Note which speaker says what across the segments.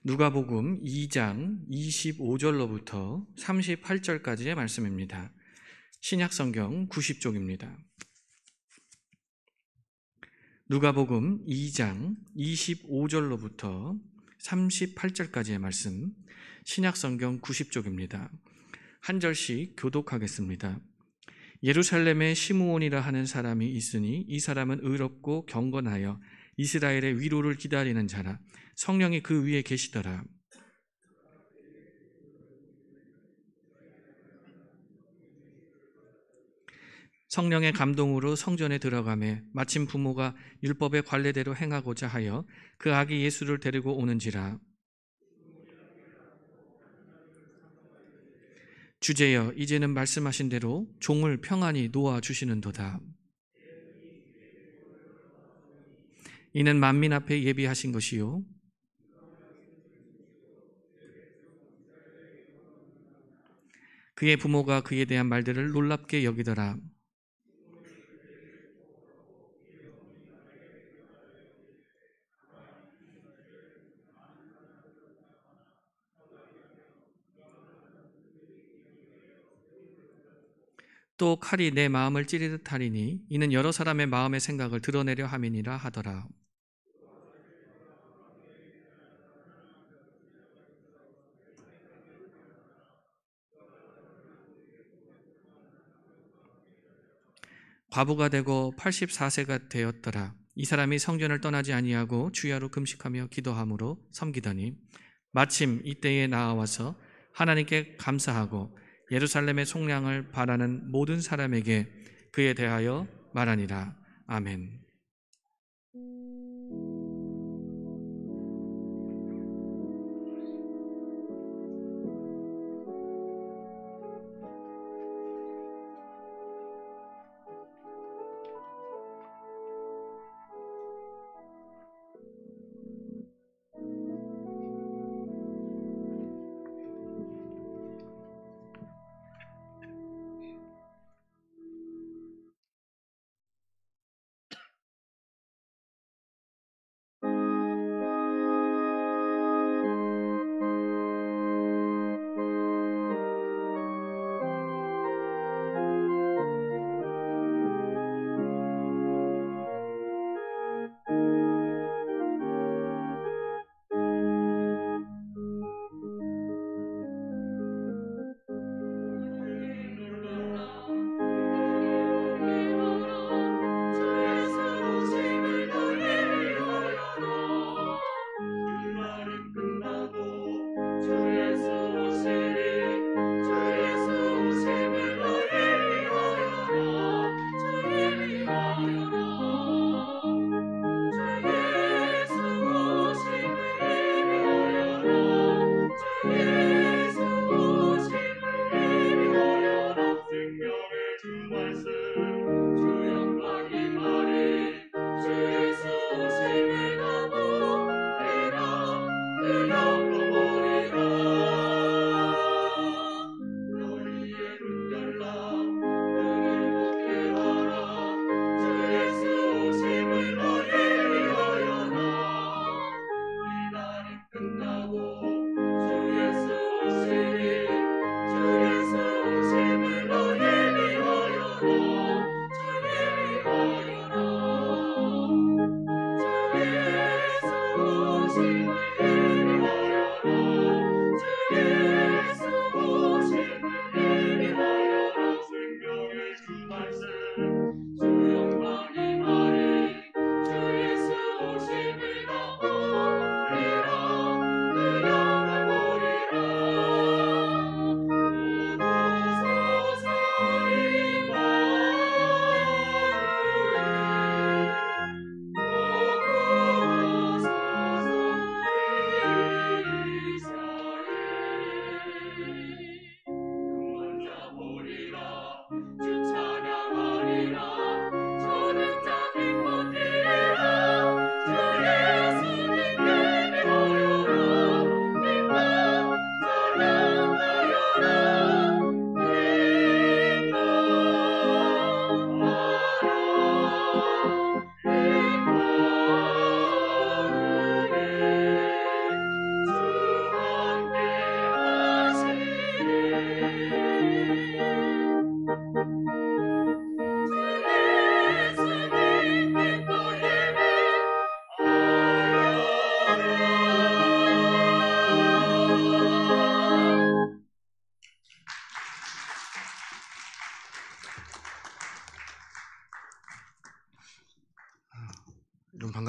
Speaker 1: 누가복음 2장 25절로부터 38절까지의 말씀입니다. 신약성경 90쪽입니다. 누가복음 2장 25절로부터 38절까지의 말씀, 신약성경 90쪽입니다. 한 절씩 교독하겠습니다. 예루살렘에 시므온이라 하는 사람이 있으니 이 사람은 의롭고 경건하여 이스라엘의 위로를 기다리는 자라. 성령이 그 위에 계시더라. 성령의 감동으로 성전에 들어가매 마침 부모가 율법의 관례대로 행하고자 하여 그 아기 예수를 데리고 오는지라. 주제여, 이제는 말씀하신 대로 종을 평안히 놓아 주시는도다. 이는 만민 앞에 예비하신 것이요 그의 부모가 그에 대한 말들을 놀랍게 여기더라. 또 칼이 내 마음을 찌르듯 하리니 이는 여러 사람의 마음의 생각을 드러내려 함이니라 하더라. 과부가 되고 84세가 되었더라. 이 사람이 성전을 떠나지 아니하고 주야로 금식하며 기도함으로 섬기더니 마침 이때에 나와서 하나님께 감사하고 예루살렘의 속량을 바라는 모든 사람에게 그에 대하여 말하니라. 아멘.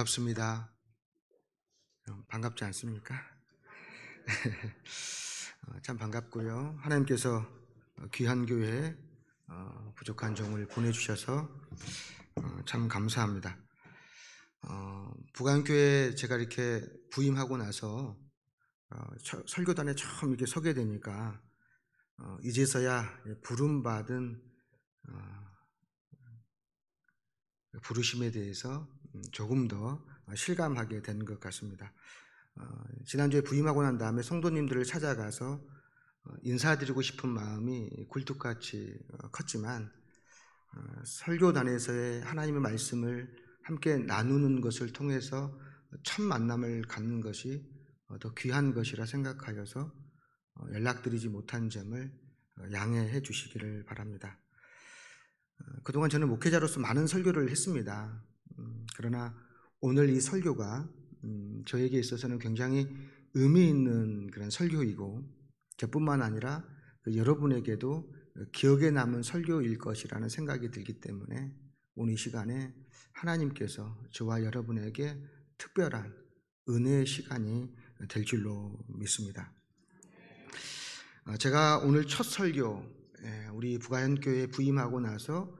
Speaker 2: 반갑습니다. 반갑지 않습니까? 참 반갑고요. 하나님께서 귀한 교회에 부족한 종을 보내주셔서 참 감사합니다. 부간교회 제가 이렇게 부임하고 나서 설교단에 처음 이렇게 서게 되니까 이제서야 부름받은 부르심에 대해서 조금 더 실감하게 된 것 같습니다. 지난주에 부임하고 난 다음에 성도님들을 찾아가서 인사드리고 싶은 마음이 굴뚝같이 컸지만 설교단에서의 하나님의 말씀을 함께 나누는 것을 통해서 첫 만남을 갖는 것이 더 귀한 것이라 생각하여서 연락드리지 못한 점을 양해해 주시기를 바랍니다. 그동안 저는 목회자로서 많은 설교를 했습니다. 그러나 오늘 이 설교가 저에게 있어서는 굉장히 의미 있는 그런 설교이고 저뿐만 아니라 여러분에게도 기억에 남은 설교일 것이라는 생각이 들기 때문에 오늘 이 시간에 하나님께서 저와 여러분에게 특별한 은혜의 시간이 될 줄로 믿습니다. 제가 오늘 첫 설교, 우리 부가현교회에 부임하고 나서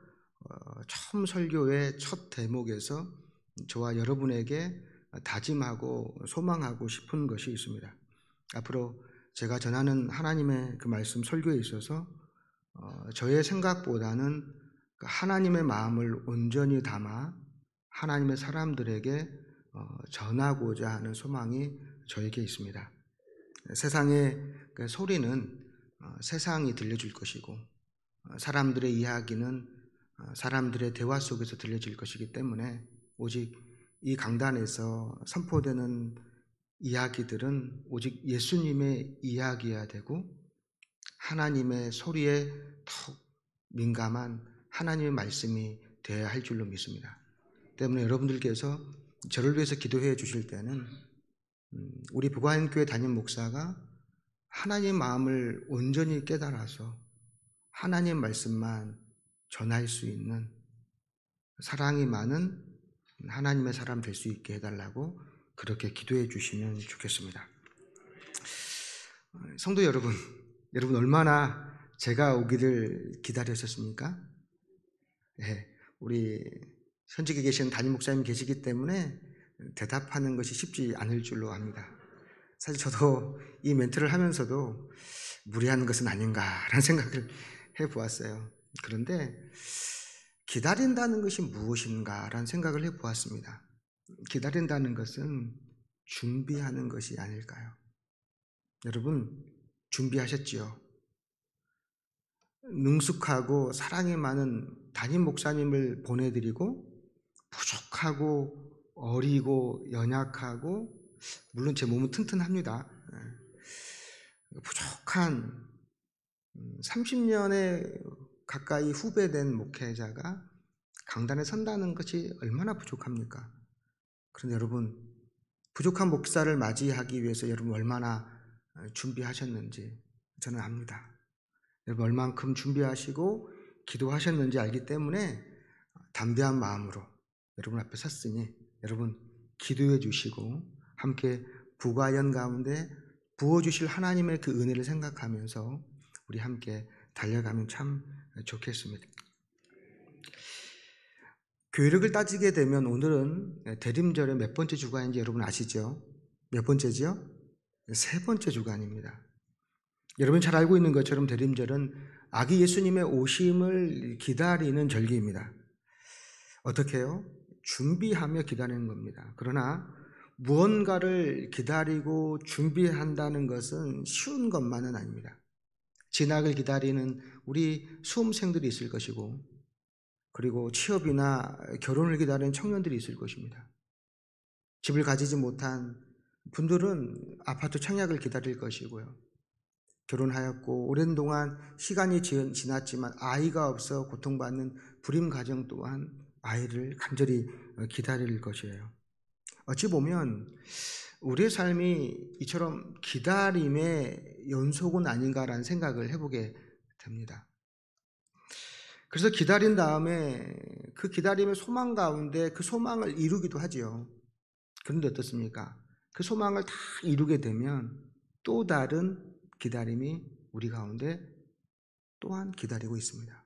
Speaker 2: 처음 설교의 첫 대목에서 저와 여러분에게 다짐하고 소망하고 싶은 것이 있습니다. 앞으로 제가 전하는 하나님의 그 말씀 설교에 있어서 저의 생각보다는 하나님의 마음을 온전히 담아 하나님의 사람들에게 전하고자 하는 소망이 저에게 있습니다. 세상의 그 소리는 세상이 들려줄 것이고 사람들의 이야기는 사람들의 대화 속에서 들려질 것이기 때문에 오직 이 강단에서 선포되는 이야기들은 오직 예수님의 이야기여야 되고 하나님의 소리에 더 민감한 하나님의 말씀이 되어야 할 줄로 믿습니다. 때문에 여러분들께서 저를 위해서 기도해 주실 때는 우리 부가현교회 담임 목사가 하나님의 마음을 온전히 깨달아서 하나님의 말씀만 전할 수 있는 사랑이 많은 하나님의 사람 될 수 있게 해달라고 그렇게 기도해 주시면 좋겠습니다. 성도 여러분, 여러분 얼마나 제가 오기를 기다렸었습니까? 네, 우리 현직에 계신 담임 목사님 계시기 때문에 대답하는 것이 쉽지 않을 줄로 압니다. 사실 저도 이 멘트를 하면서도 무리한 것은 아닌가라는 생각을 해보았어요. 그런데 기다린다는 것이 무엇인가라는 생각을 해보았습니다. 기다린다는 것은 준비하는 것이 아닐까요? 여러분 준비하셨지요? 능숙하고 사랑이 많은 담임 목사님을 보내드리고 부족하고 어리고 연약하고 물론 제 몸은 튼튼합니다. 부족한 30년에 가까이 후배된 목회자가 강단에 선다는 것이 얼마나 부족합니까? 그런데 여러분 부족한 목사를 맞이하기 위해서 여러분 얼마나 준비하셨는지 저는 압니다. 여러분 얼만큼 준비하시고 기도하셨는지 알기 때문에 담대한 마음으로 여러분 앞에 섰으니 여러분 기도해 주시고 함께 부가연 가운데 부어주실 하나님의 그 은혜를 생각하면서 우리 함께 달려가면 참 좋겠습니다. 교회력을 따지게 되면 오늘은 대림절의 몇 번째 주간인지 여러분 아시죠? 몇 번째죠? 세 번째 주간입니다. 여러분 잘 알고 있는 것처럼 대림절은 아기 예수님의 오심을 기다리는 절기입니다. 어떻게 해요? 준비하며 기다리는 겁니다. 그러나 무언가를 기다리고 준비한다는 것은 쉬운 것만은 아닙니다. 진학을 기다리는 우리 수험생들이 있을 것이고 그리고 취업이나 결혼을 기다리는 청년들이 있을 것입니다. 집을 가지지 못한 분들은 아파트 청약을 기다릴 것이고요. 결혼하였고 오랜 동안 시간이 지났지만 아이가 없어 고통받는 불임 가정 또한 아이를 간절히 기다릴 것이에요. 어찌 보면 우리의 삶이 이처럼 기다림의 연속은 아닌가라는 생각을 해보게 됩니다. 그래서 기다린 다음에 그 기다림의 소망 가운데 그 소망을 이루기도 하지요. 그런데 어떻습니까? 그 소망을 다 이루게 되면 또 다른 기다림이 우리 가운데 또한 기다리고 있습니다.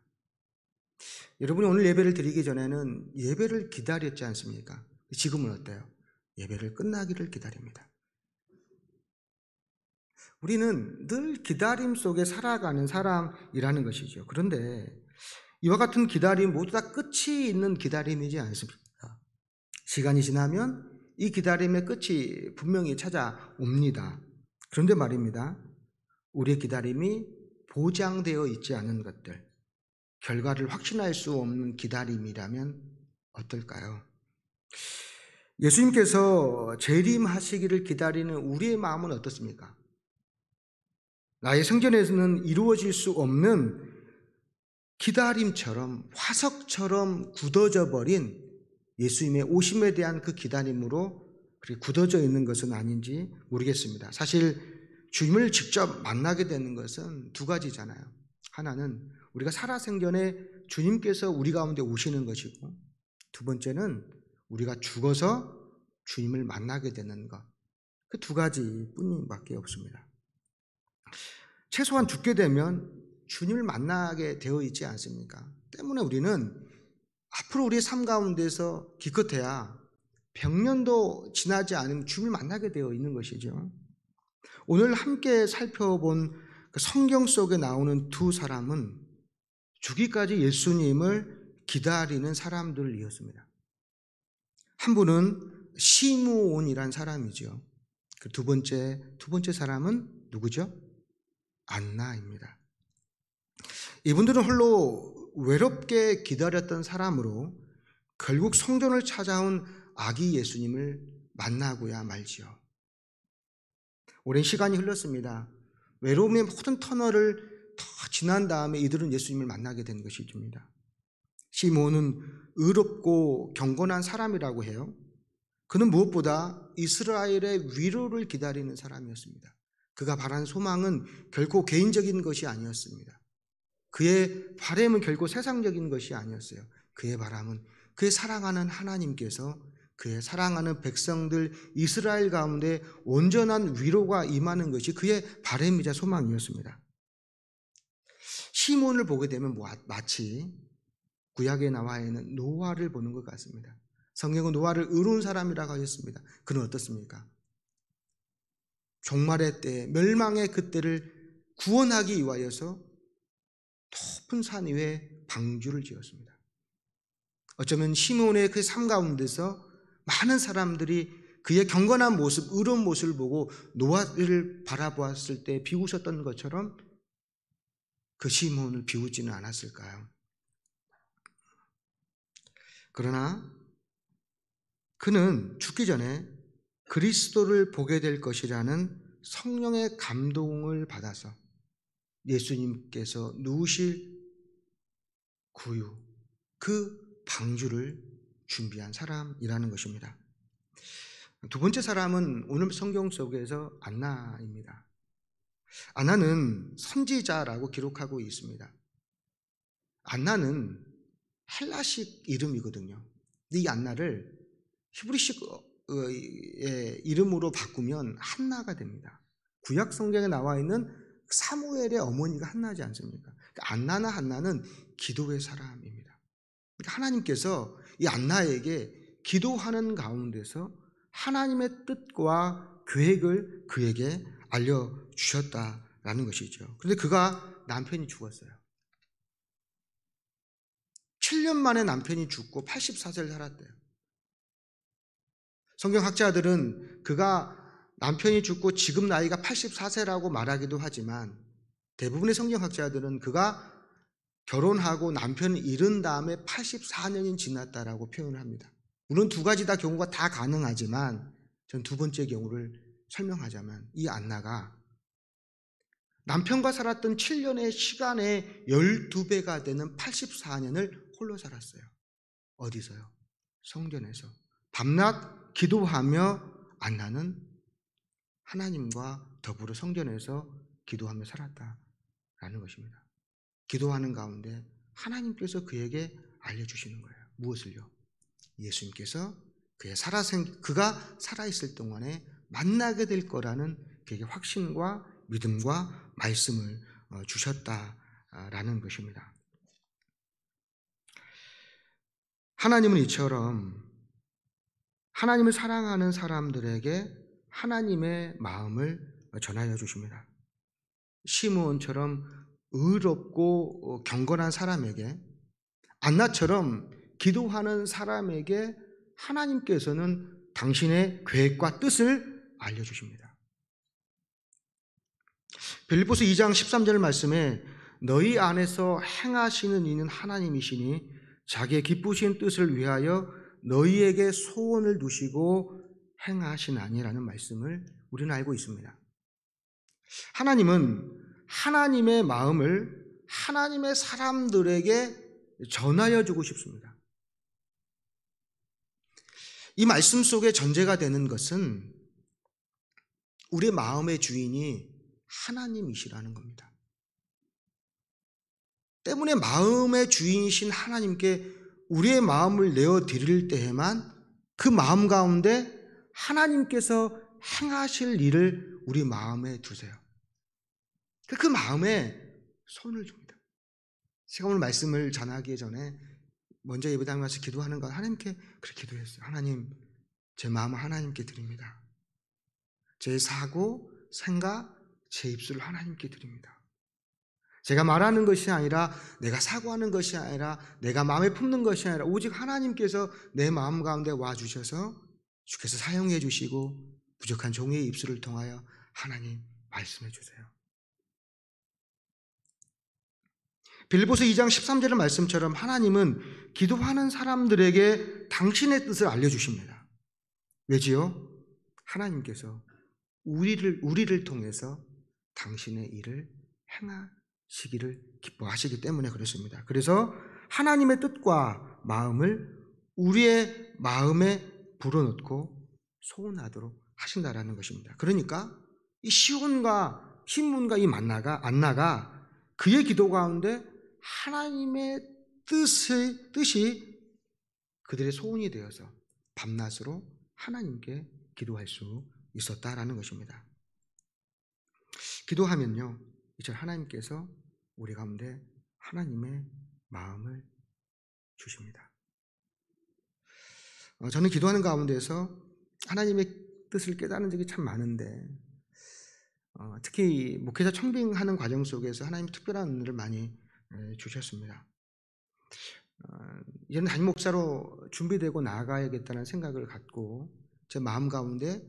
Speaker 2: 여러분이 오늘 예배를 드리기 전에는 예배를 기다렸지 않습니까? 지금은 어때요? 예배를 끝나기를 기다립니다. 우리는 늘 기다림 속에 살아가는 사람이라는 것이죠. 그런데 이와 같은 기다림 모두 다 끝이 있는 기다림이지 않습니까? 시간이 지나면 이 기다림의 끝이 분명히 찾아옵니다. 그런데 말입니다. 우리의 기다림이 보장되어 있지 않은 것들, 결과를 확신할 수 없는 기다림이라면 어떨까요? 예수님께서 재림하시기를 기다리는 우리의 마음은 어떻습니까? 나의 생전에서는 이루어질 수 없는 기다림처럼 화석처럼 굳어져 버린 예수님의 오심에 대한 그 기다림으로 그렇게 굳어져 있는 것은 아닌지 모르겠습니다. 사실 주님을 직접 만나게 되는 것은 두 가지잖아요. 하나는 우리가 살아생전에 주님께서 우리 가운데 오시는 것이고, 두 번째는 우리가 죽어서 주님을 만나게 되는 것. 그 두 가지 뿐밖에 없습니다. 최소한 죽게 되면 주님을 만나게 되어 있지 않습니까? 때문에 우리는 앞으로 우리의 삶 가운데서 기껏해야 100년도 지나지 않으면 주님을 만나게 되어 있는 것이죠. 오늘 함께 살펴본 그 성경 속에 나오는 두 사람은 죽기까지 예수님을 기다리는 사람들이었습니다. 한 분은 시므온이란 사람이죠. 그 두 번째 사람은 누구죠? 안나입니다. 이분들은 홀로 외롭게 기다렸던 사람으로 결국 성전을 찾아온 아기 예수님을 만나고야 말지요. 오랜 시간이 흘렀습니다. 외로움의 모든 터널을 다 지난 다음에 이들은 예수님을 만나게 된 것입니다. 시므온은 의롭고 경건한 사람이라고 해요. 그는 무엇보다 이스라엘의 위로를 기다리는 사람이었습니다. 그가 바란 소망은 결코 개인적인 것이 아니었습니다. 그의 바람은 결코 세상적인 것이 아니었어요. 그의 바람은 그의 사랑하는 하나님께서 그의 사랑하는 백성들 이스라엘 가운데 온전한 위로가 임하는 것이 그의 바람이자 소망이었습니다. 시몬을 보게 되면 마치 구약에 나와 있는 노아를 보는 것 같습니다. 성경은 노아를 의로운 사람이라고 하였습니다. 그는 어떻습니까? 종말의 때, 멸망의 그때를 구원하기 위하여서 높은 산 위에 방주를 지었습니다. 어쩌면 시몬의 그 삶 가운데서 많은 사람들이 그의 경건한 모습, 의로운 모습을 보고 노아를 바라보았을 때 비웃었던 것처럼 그 시몬을 비웃지는 않았을까요? 그러나 그는 죽기 전에 그리스도를 보게 될 것이라는 성령의 감동을 받아서 예수님께서 누우실 구유, 그 방주를 준비한 사람이라는 것입니다. 두 번째 사람은 오늘 성경 속에서 안나입니다. 안나는 선지자라고 기록하고 있습니다. 안나는 헬라식 이름이거든요. 이 안나를 히브리식 이름으로 바꾸면 한나가 됩니다. 구약 성경에 나와 있는 사무엘의 어머니가 한나지 않습니까? 안나나 한나는 기도의 사람입니다. 그러니까 하나님께서 이 안나에게 기도하는 가운데서 하나님의 뜻과 계획을 그에게 알려주셨다라는 것이죠. 그런데 그가 남편이 죽었어요. 7년 만에 남편이 죽고 84세를 살았대요. 성경학자들은 그가 남편이 죽고 지금 나이가 84세라고 말하기도 하지만 대부분의 성경학자들은 그가 결혼하고 남편을 잃은 다음에 84년이 지났다라고 표현을 합니다. 물론 두 가지 다 경우가 다 가능하지만 전 두 번째 경우를 설명하자면 이 안나가 남편과 살았던 7년의 시간의 12배가 되는 84년을 홀로 살았어요. 어디서요? 성전에서. 밤낮 기도하며 안나는 하나님과 더불어 성전에서 기도하며 살았다라는 것입니다. 기도하는 가운데 하나님께서 그에게 알려주시는 거예요. 무엇을요? 예수님께서 그가 살아있을 동안에 만나게 될 거라는 그에게 확신과 믿음과 말씀을 주셨다라는 것입니다. 하나님은 이처럼 하나님을 사랑하는 사람들에게 하나님의 마음을 전하여 주십니다. 시므온처럼 의롭고 경건한 사람에게, 안나처럼 기도하는 사람에게 하나님께서는 당신의 계획과 뜻을 알려주십니다. 빌립보서 2장 13절 말씀에 너희 안에서 행하시는 이는 하나님이시니 자기의 기쁘신 뜻을 위하여 너희에게 소원을 두시고 행하시나니라는 말씀을 우리는 알고 있습니다. 하나님은 하나님의 마음을 하나님의 사람들에게 전하여 주고 싶습니다. 이 말씀 속에 전제가 되는 것은 우리의 마음의 주인이 하나님이시라는 겁니다. 때문에 마음의 주인이신 하나님께 우리의 마음을 내어 드릴 때에만 그 마음 가운데 하나님께서 행하실 일을 우리 마음에 두세요. 그 마음에 손을 줍니다. 제가 오늘 말씀을 전하기 전에 먼저 예배당에 와서 기도하는 건 하나님께 그렇게 기도했어요. 하나님, 제 마음을 하나님께 드립니다. 제 사고, 생각, 제 입술을 하나님께 드립니다. 제가 말하는 것이 아니라, 내가 사고하는 것이 아니라, 내가 마음에 품는 것이 아니라 오직 하나님께서 내 마음 가운데 와주셔서 주께서 사용해 주시고 부족한 종의 입술을 통하여 하나님 말씀해 주세요. 빌립보서 2장 13절의 말씀처럼 하나님은 기도하는 사람들에게 당신의 뜻을 알려주십니다. 왜지요? 하나님께서 우리를 통해서 당신의 일을 행하시기를 기뻐하시기 때문에 그렇습니다. 그래서 하나님의 뜻과 마음을 우리의 마음에 불어넣고 소원하도록 하신다라는 것입니다. 그러니까 이 시온과 신문과 이 안나가 그의 기도 가운데 하나님의 뜻이 그들의 소원이 되어서 밤낮으로 하나님께 기도할 수 있었다라는 것입니다. 기도하면요, 이제 하나님께서 우리 가운데 하나님의 마음을 주십니다. 저는 기도하는 가운데서 하나님의 뜻을 깨달은 적이 참 많은데, 특히 목회자 청빙하는 과정 속에서 하나님이 특별한 은혜를 많이 주셨습니다. 이제는 담임 목사로 준비되고 나아가야겠다는 생각을 갖고 제 마음 가운데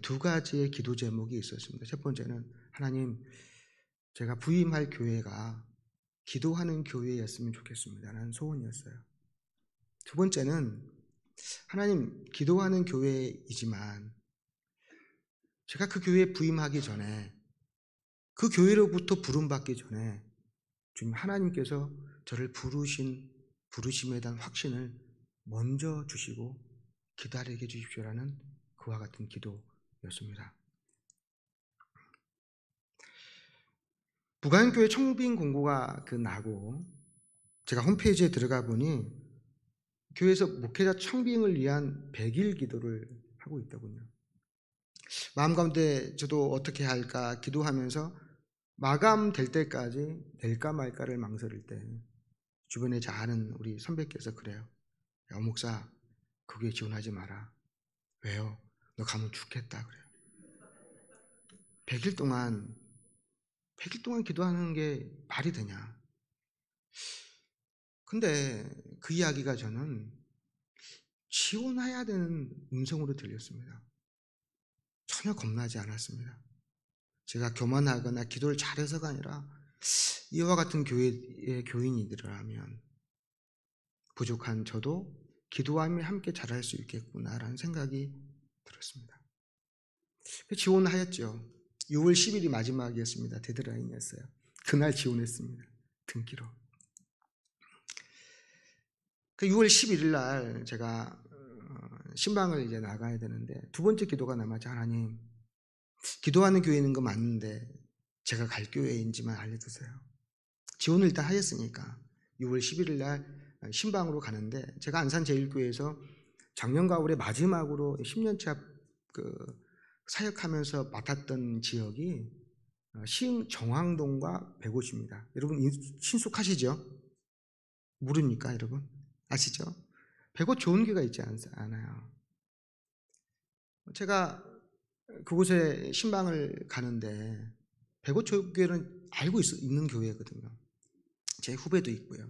Speaker 2: 두 가지의 기도 제목이 있었습니다. 첫 번째는 하나님, 제가 부임할 교회가 기도하는 교회였으면 좋겠습니다라는 소원이었어요. 두 번째는 하나님, 기도하는 교회이지만 제가 그 교회에 부임하기 전에, 그 교회로부터 부름받기 전에 주님 하나님께서 저를 부르심에 대한 확신을 먼저 주시고 기다리게 해주십시오라는 그와 같은 기도였습니다. 부가현교회 청빙 공고가 나고 제가 홈페이지에 들어가 보니 교회에서 목회자 청빙을 위한 100일 기도를 하고 있더군요. 마음 가운데 저도 어떻게 할까 기도하면서 마감될 때까지 될까 말까를 망설일 때 주변에 잘 아는 우리 선배께서 그래요. 야, 목사, 거기에 지원하지 마라. 왜요? 너 가면 죽겠다 그래요. 100일 동안 기도하는 게 말이 되냐? 근데 그 이야기가 저는 지원해야 되는 음성으로 들렸습니다. 전혀 겁나지 않았습니다. 제가 교만하거나 기도를 잘해서가 아니라 이와 같은 교회의 교인이더라면 부족한 저도 기도하며 함께 잘할 수 있겠구나라는 생각이 들었습니다. 지원하였죠. 6월 10일이 마지막이었습니다. 데드라인이었어요. 그날 지원했습니다. 등기로. 6월 11일 날 제가 신방을 이제 나가야 되는데 두 번째 기도가 남았죠. 하나님, 기도하는 교회 있는 거 맞는데 제가 갈 교회인지만 알려주세요. 지원을 일단 하였으니까 6월 11일 날 신방으로 가는데 제가 안산제일교회에서 작년 가을에 마지막으로 10년차 사역하면서 맡았던 지역이 시흥 정왕동과 백오시입니다. 여러분 친숙하시죠? 모릅니까 여러분? 아시죠? 백오 좋은 교회가 있지 않아요. 제가 그곳에 신방을 가는데 백오 교회는 알고 있는 교회거든요. 제 후배도 있고요.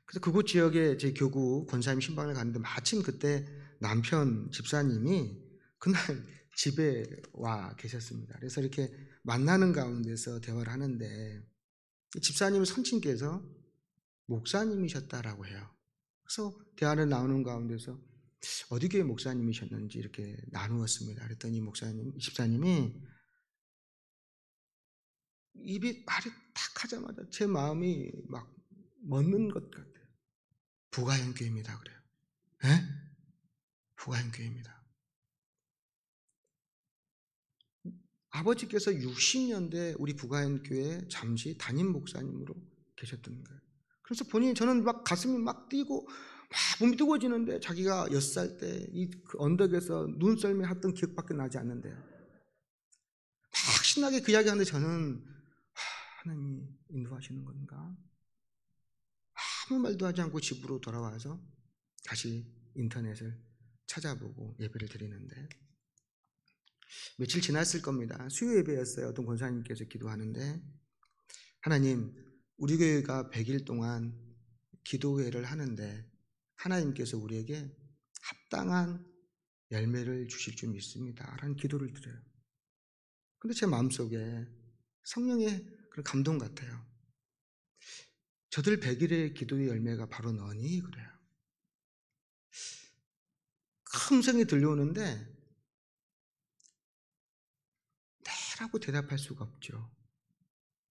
Speaker 2: 그래서 그곳 지역에 제 교구 권사님 신방을 갔는데 마침 그때 남편 집사님이 그날 집에 와 계셨습니다. 그래서 이렇게 만나는 가운데서 대화를 하는데 집사님 선친께서 목사님이셨다라고 해요. 그래서 대화를 나누는 가운데서 어디 교회 목사님이셨는지 이렇게 나누었습니다. 그랬더니 집사님이 입이 말이 딱 하자마자 제 마음이 막 멎는 것 같아요. 부가현교회입니다 그래요. 에? 부가현교회입니다. 아버지께서 60년대 우리 부가현교회 잠시 담임 목사님으로 계셨던 거예요. 그래서 저는 막 가슴이 막 뛰고 막 몸이 뜨거워지는데 자기가 6살 때 이 언덕에서 눈썰매 했던 기억밖에 나지 않는데 막 신나게 그 이야기 하는데 저는 하나님이 인도하시는 건가? 아무 말도 하지 않고 집으로 돌아와서 다시 인터넷을 찾아보고 예배를 드리는데 며칠 지났을 겁니다. 수요 예배였어요. 어떤 권사님께서 기도하는데 하나님, 우리 교회가 100일 동안 기도회를 하는데 하나님께서 우리에게 합당한 열매를 주실 줄 믿습니다 라는 기도를 드려요. 근데 제 마음속에 성령의 그런 감동 같아요. 저들 100일의 기도의 열매가 바로 너니? 그래요. 큰 음성이 들려오는데 네라고 대답할 수가 없죠.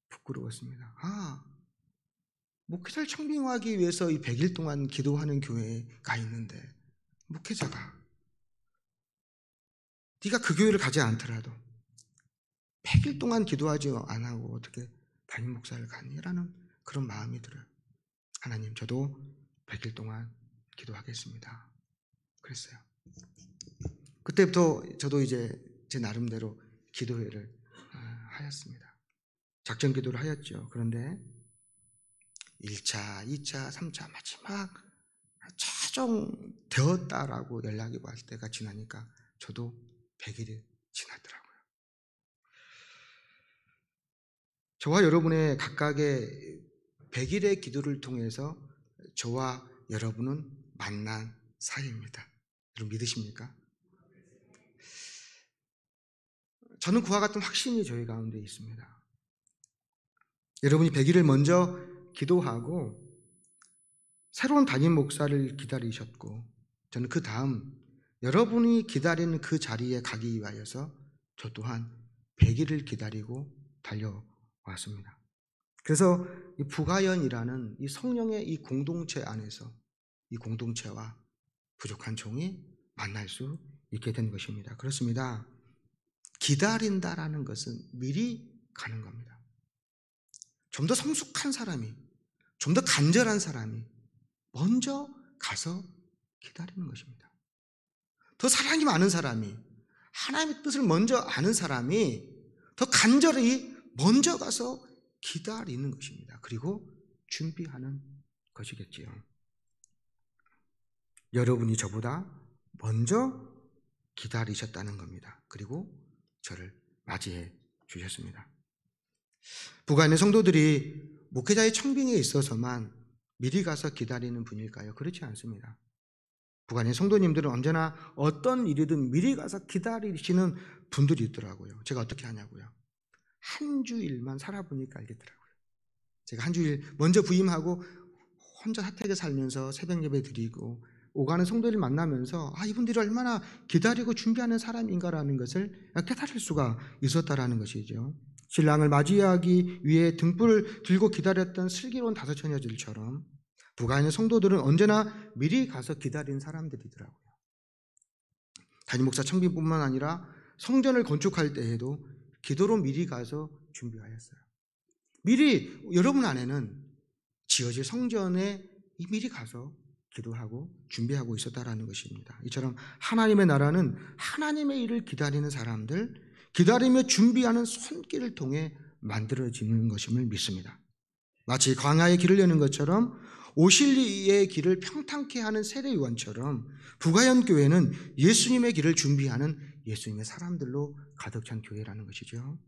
Speaker 2: 부끄러웠습니다. 목회자를 청빙하기 위해서 이 100일 동안 기도하는 교회가 있는데 목회자가 네가 그 교회를 가지 않더라도 100일 동안 기도하지 안 하고 어떻게 담임 목사를 가니라는 그런 마음이 들어요. 하나님, 저도 100일 동안 기도하겠습니다. 그랬어요. 그때부터 저도 이제 제 나름대로 기도회를 하였습니다. 작전 기도를 하였죠. 그런데 1차, 2차, 3차 마지막 최종 되었다라고 연락이 왔을 때가 지나니까 저도 100일이 지났더라고요. 저와 여러분의 각각의 100일의 기도를 통해서 저와 여러분은 만난 사이입니다. 여러분 믿으십니까? 저는 그와 같은 확신이 저희 가운데 있습니다. 여러분이 100일을 먼저 기도하고 새로운 담임 목사를 기다리셨고 저는 그 다음 여러분이 기다리는 그 자리에 가기 위하여서 저 또한 100일을 기다리고 달려왔습니다. 그래서 이 부가연이라는 이 성령의 이 공동체 안에서 이 공동체와 부족한 종이 만날 수 있게 된 것입니다. 그렇습니다. 기다린다라는 것은 미리 가는 겁니다. 좀 더 성숙한 사람이, 좀 더 간절한 사람이 먼저 가서 기다리는 것입니다. 더 사랑이 많은 사람이, 하나님의 뜻을 먼저 아는 사람이 더 간절히 먼저 가서 기다리는 것입니다. 그리고 준비하는 것이겠지요. 여러분이 저보다 먼저 기다리셨다는 겁니다. 그리고 저를 맞이해 주셨습니다. 부가인의 성도들이 목회자의 청빙에 있어서만 미리 가서 기다리는 분일까요? 그렇지 않습니다. 부가인의 성도님들은 언제나 어떤 일이든 미리 가서 기다리시는 분들이 있더라고요. 제가 어떻게 하냐고요. 한 주일만 살아보니까 알겠더라고요. 제가 한 주일 먼저 부임하고 혼자 사택에 살면서 새벽 예배 드리고 오가는 성도를 만나면서 이분들이 얼마나 기다리고 준비하는 사람인가라는 것을 깨달을 수가 있었다라는 것이죠. 신랑을 맞이하기 위해 등불을 들고 기다렸던 슬기로운 다섯 처녀들처럼 부가인의 성도들은 언제나 미리 가서 기다린 사람들이더라고요. 담임 목사 청빙뿐만 아니라 성전을 건축할 때에도 기도로 미리 가서 준비하였어요. 미리 여러분 안에는 지어질 성전에 미리 가서 기도하고 준비하고 있었다라는 것입니다. 이처럼 하나님의 나라는 하나님의 일을 기다리는 사람들, 기다리며 준비하는 손길을 통해 만들어지는 것임을 믿습니다. 마치 광야의 길을 여는 것처럼 오실 이의 길을 평탄케 하는 세례요한처럼 부가현 교회는 예수님의 길을 준비하는 예수님의 사람들로 가득 찬 교회라는 것이죠.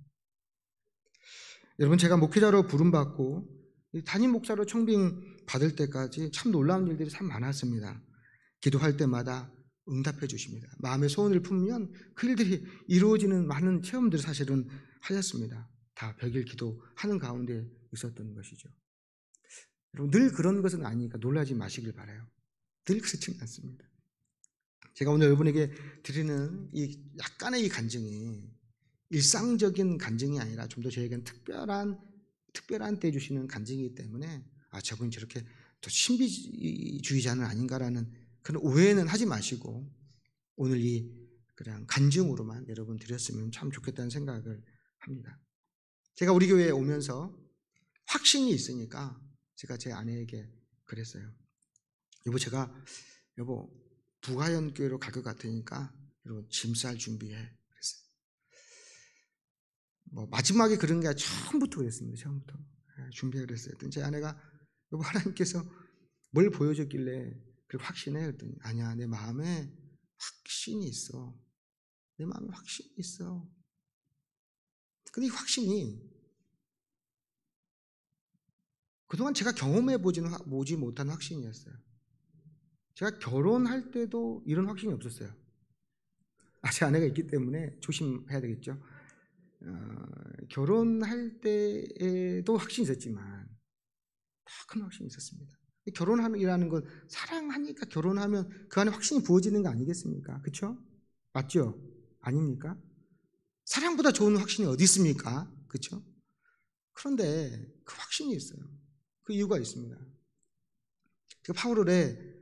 Speaker 2: 여러분, 제가 목회자로 부름받고 담임 목사로 청빙 받을 때까지 참 놀라운 일들이 참 많았습니다. 기도할 때마다 응답해 주십니다. 마음의 소원을 품으면 그 일들이 이루어지는 많은 체험들을 사실은 하였습니다. 다 백일 기도하는 가운데 있었던 것이죠. 여러분, 늘 그런 것은 아니니까 놀라지 마시길 바라요. 늘 그렇지는 않습니다. 제가 오늘 여러분에게 드리는 이 약간의 이 간증이 일상적인 간증이 아니라 좀 더 저에게는 특별한 때 주시는 간증이기 때문에 저분이 저렇게 또 신비주의자는 아닌가라는 그런 오해는 하지 마시고 오늘 이 그냥 간증으로만 여러분 드렸으면 참 좋겠다는 생각을 합니다. 제가 우리 교회에 오면서 확신이 있으니까 제가 제 아내에게 그랬어요. 여보 부가현 교회로 갈 것 같으니까 여러분 짐 쌀 준비해 그랬어요. 마지막에 그런 게 아니라 처음부터 그랬습니다. 처음부터 준비해 그랬어요. 제 아내가 여보 하나님께서 뭘 보여줬길래 그렇게 확신해? 그랬더니 아니야, 내 마음에 확신이 있어. 내 마음에 확신이 있어. 근데 이 확신이 그동안 제가 경험해 보지 못한 확신이었어요. 제가 결혼할 때도 이런 확신이 없었어요. 제 아내가 있기 때문에 조심해야 되겠죠. 결혼할 때에도 확신이 있었지만 더 큰 확신이 있었습니다. 결혼이라는 건 사랑하니까 결혼하면 그 안에 확신이 부어지는 거 아니겠습니까? 그렇죠? 맞죠? 아닙니까? 사랑보다 좋은 확신이 어디 있습니까? 그렇죠? 그런데 그 확신이 있어요. 그 이유가 있습니다. 제가 파울의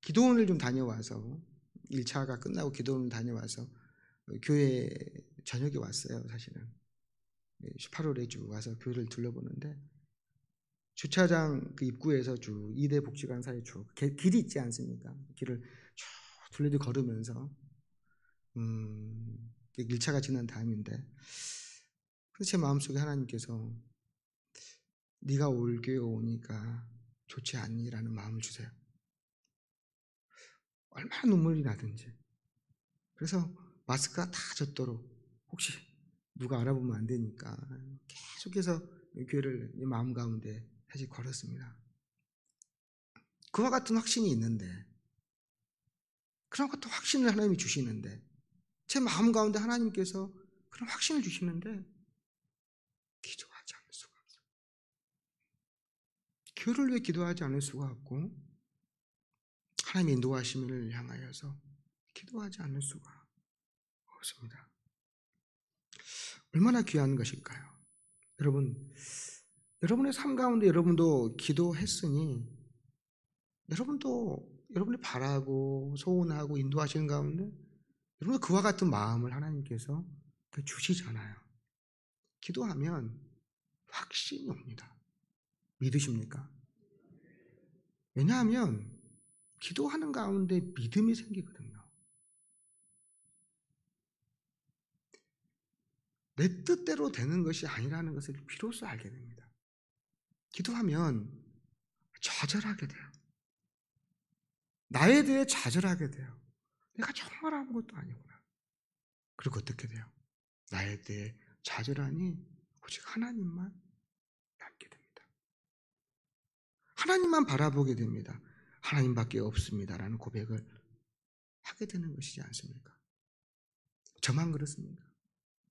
Speaker 2: 기도원을 좀 다녀와서 1차가 끝나고 기도원을 다녀와서 교회 저녁에 왔어요. 사실은 18월에 쭉 와서 교회를 둘러보는데 주차장 그 입구에서 쭉 2대 복지관 사이 쭉 길이 있지 않습니까? 길을 쭉 둘레도 걸으면서 1차가 지난 다음인데 그래서 제 마음속에 하나님께서 네가 올 교회 오니까 좋지 않니? 라는 마음을 주세요. 얼마나 눈물이 나든지. 그래서 마스크가 다 젖도록 혹시 누가 알아보면 안 되니까 계속해서 교회를 마음 가운데 다시 걸었습니다. 그와 같은 확신이 있는데 그런 것도 확신을 하나님이 주시는데 제 마음 가운데 하나님께서 그런 확신을 주시는데 기도하지 않을 수가 없어요. 교회를 위해 기도하지 않을 수가 없고 하나님의 인도하심을 향하여서 기도하지 않을 수가 없습니다. 얼마나 귀한 것일까요? 여러분의 삶 가운데 여러분도 기도했으니 여러분도 여러분이 바라고 소원하고 인도하시는 가운데 여러분 그와 같은 마음을 하나님께서 주시잖아요. 기도하면 확신이 옵니다. 믿으십니까? 왜냐하면 기도하는 가운데 믿음이 생기거든요. 내 뜻대로 되는 것이 아니라는 것을 비로소 알게 됩니다. 기도하면 좌절하게 돼요. 나에 대해 좌절하게 돼요. 내가 정말 아무것도 아니구나. 그리고 어떻게 돼요? 나에 대해 좌절하니 오직 하나님만 남게 됩니다. 하나님만 바라보게 됩니다. 하나님밖에 없습니다라는 고백을 하게 되는 것이지 않습니까? 저만 그렇습니까?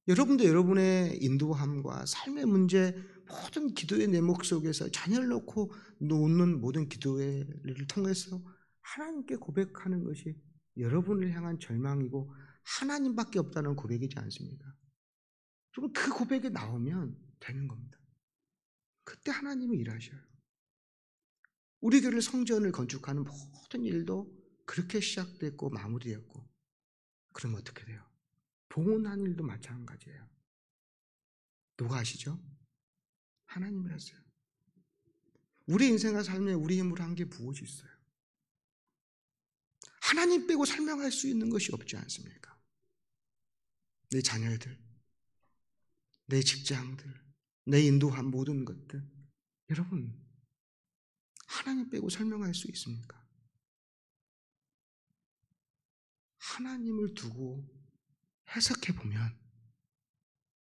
Speaker 2: 여러분도 여러분의 인도함과 삶의 문제, 모든 기도의 내목 속에서 자녀를 놓고 놓는 모든 기도를 통해서 하나님께 고백하는 것이 여러분을 향한 절망이고 하나님밖에 없다는 고백이지 않습니까? 여러분 그 고백이 나오면 되는 겁니다. 그때 하나님이 일하셔요. 우리 교회를 성전을 건축하는 모든 일도 그렇게 시작됐고 마무리되었고 그러면 어떻게 돼요? 봉헌한 일도 마찬가지예요. 누가 하시죠? 하나님이 하세요. 우리 인생과 삶에 우리 힘으로 한 게 무엇이 있어요? 하나님 빼고 설명할 수 있는 것이 없지 않습니까? 내 자녀들, 내 직장들, 내 인도한 모든 것들. 여러분, 하나님 빼고 설명할 수 있습니까? 하나님을 두고 해석해 보면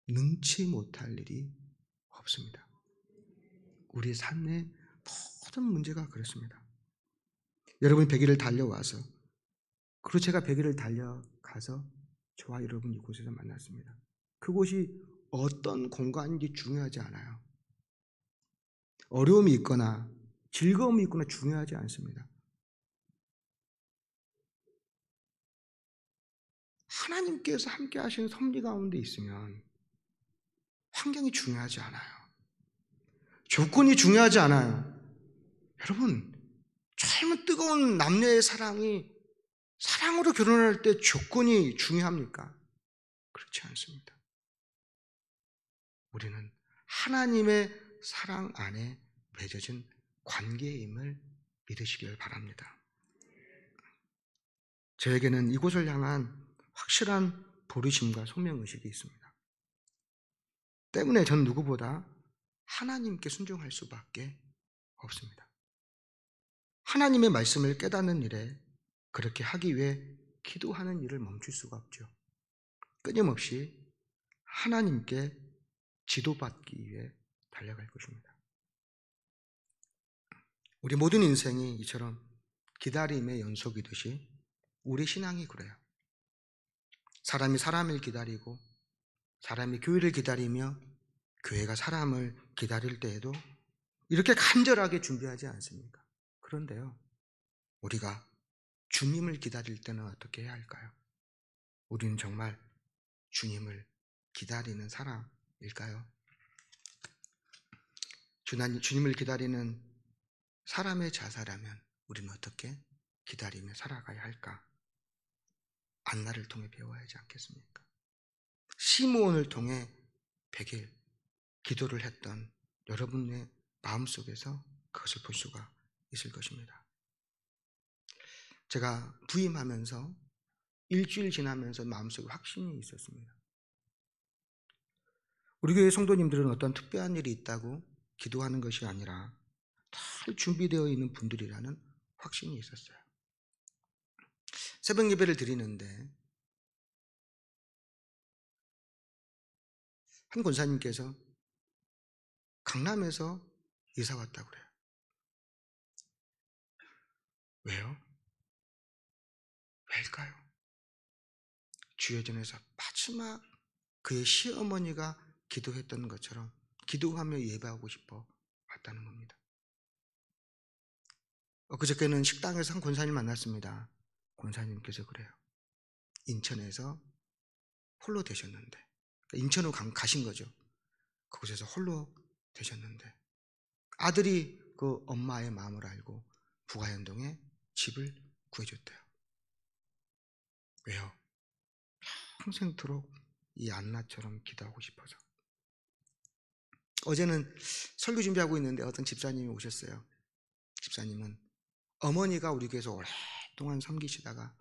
Speaker 2: 능치 못할 일이 없습니다. 우리 삶의 모든 문제가 그렇습니다. 여러분이 100일을 달려와서, 그리고 제가 100일을 달려가서 저와 여러분 이곳에서 만났습니다. 그곳이 어떤 공간인지 중요하지 않아요. 어려움이 있거나 즐거움이 있거나 중요하지 않습니다. 하나님께서 함께 하시는 섭리 가운데 있으면 환경이 중요하지 않아요. 조건이 중요하지 않아요. 여러분, 젊은 뜨거운 남녀의 사랑이 사랑으로 결혼할 때 조건이 중요합니까? 그렇지 않습니다. 우리는 하나님의 사랑 안에 맺어진 관계임을 믿으시길 바랍니다. 저에게는 이곳을 향한 확실한 부르심과 소명의식이 있습니다. 때문에 전 누구보다 하나님께 순종할 수밖에 없습니다. 하나님의 말씀을 깨닫는 일에 그렇게 하기 위해 기도하는 일을 멈출 수가 없죠. 끊임없이 하나님께 지도받기 위해 달려갈 것입니다. 우리 모든 인생이 이처럼 기다림의 연속이듯이 우리 신앙이 그래요. 사람이 사람을 기다리고 사람이 교회를 기다리며 교회가 사람을 기다릴 때에도 이렇게 간절하게 준비하지 않습니까? 그런데요, 우리가 주님을 기다릴 때는 어떻게 해야 할까요? 우리는 정말 주님을 기다리는 사람일까요? 주님을 기다리는 사람의 자세라면 우리는 어떻게 기다리며 살아가야 할까? 안나를 통해 배워야 하지 않겠습니까? 시므온을 통해 100일 기도를 했던 여러분의 마음속에서 그것을 볼 수가 있을 것입니다. 제가 부임하면서 일주일 지나면서 마음속에 확신이 있었습니다. 우리 교회 성도님들은 어떤 특별한 일이 있다고 기도하는 것이 아니라 잘 준비되어 있는 분들이라는 확신이 있었어요. 새벽 예배를 드리는데 한 권사님께서 강남에서 이사 왔다고 그래요. 왜요? 왜일까요? 주여전에서 마지막 그의 시어머니가 기도했던 것처럼 기도하며 예배하고 싶어 왔다는 겁니다. 그저께는 식당에서 한 권사님 만났습니다. 권사님께서 그래요. 인천에서 홀로 되셨는데, 그러니까 인천으로 가신 거죠. 그곳에서 홀로 되셨는데 아들이 그 엄마의 마음을 알고 부가현동에 집을 구해줬대요. 왜요? 평생토록 이 안나처럼 기도하고 싶어서. 어제는 설교 준비하고 있는데 어떤 집사님이 오셨어요. 집사님은 어머니가 우리 교회에서 오랫동안 섬기시다가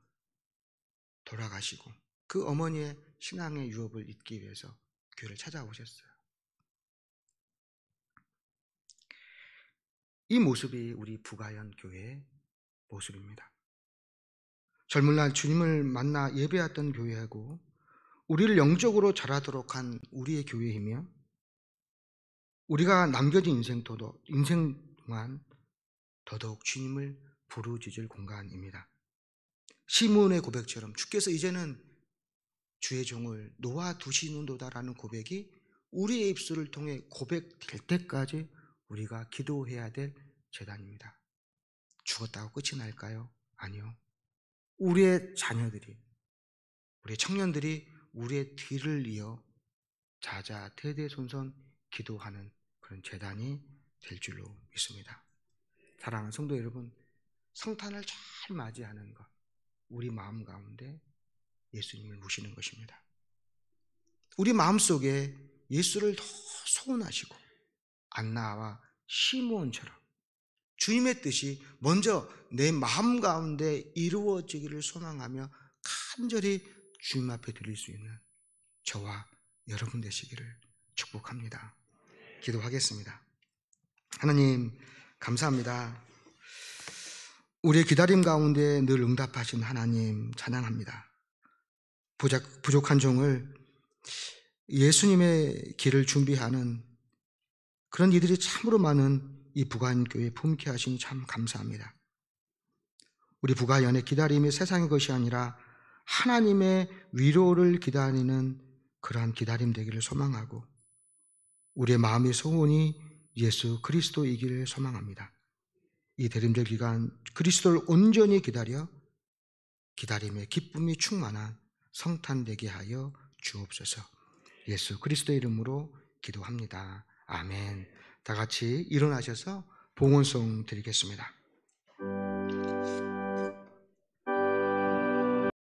Speaker 2: 돌아가시고 그 어머니의 신앙의 유업을 잇기 위해서 교회를 찾아오셨어요. 이 모습이 우리 부가현 교회의 모습입니다. 젊은 날 주님을 만나 예배했던 교회하고 우리를 영적으로 자라도록 한 우리의 교회이며 우리가 남겨진 인생 동안 더더욱 주님을 부르짖을 공간입니다. 시므온의 고백처럼 주께서 이제는 주의 종을 놓아두시는도다라는 고백이 우리의 입술을 통해 고백될 때까지 우리가 기도해야 될 제단입니다. 죽었다고 끝이 날까요? 아니요. 우리의 자녀들이, 우리의 청년들이 우리의 뒤를 이어 자자 대대손손 기도하는 그런 제단이 될 줄로 믿습니다. 사랑하는 성도 여러분, 성탄을 잘 맞이하는 것, 우리 마음 가운데 예수님을 모시는 것입니다. 우리 마음속에 예수를 더 소원하시고 안나와 시므온처럼 주님의 뜻이 먼저 내 마음 가운데 이루어지기를 소망하며 간절히 주님 앞에 드릴 수 있는 저와 여러분 되시기를 축복합니다. 기도하겠습니다. 하나님 감사합니다. 우리의 기다림 가운데 늘 응답하신 하나님 찬양합니다. 부족한 종을 예수님의 길을 준비하는 그런 이들이 참으로 많은 이 부가연교회에 품게 하시니 참 감사합니다. 우리 부가연의 기다림이 세상의 것이 아니라 하나님의 위로를 기다리는 그러한 기다림 되기를 소망하고 우리의 마음의 소원이 예수 그리스도이기를 소망합니다. 이 대림절 기간 그리스도를 온전히 기다려 기다림의 기쁨이 충만한 성탄되게 하여 주옵소서. 예수 그리스도의 이름으로 기도합니다. 아멘. 다 같이 일어나셔서 봉헌송 드리겠습니다.